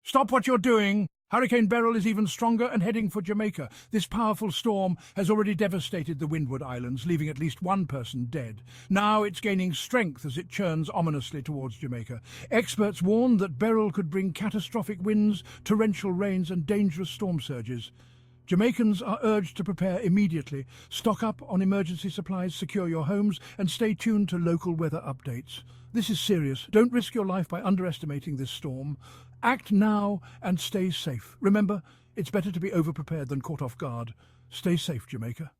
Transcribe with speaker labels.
Speaker 1: Stop what you're doing! Hurricane Beryl is even stronger and heading for Jamaica. This powerful storm has already devastated the Windward Islands, leaving at least one person dead. Now it's gaining strength as it churns ominously towards Jamaica. Experts warn that Beryl could bring catastrophic winds, torrential rains and dangerous storm surges. Jamaicans are urged to prepare immediately. Stock up on emergency supplies, secure your homes, and stay tuned to local weather updates. This is serious. Don't risk your life by underestimating this storm. Act now and stay safe. Remember, it's better to be overprepared than caught off guard. Stay safe, Jamaica.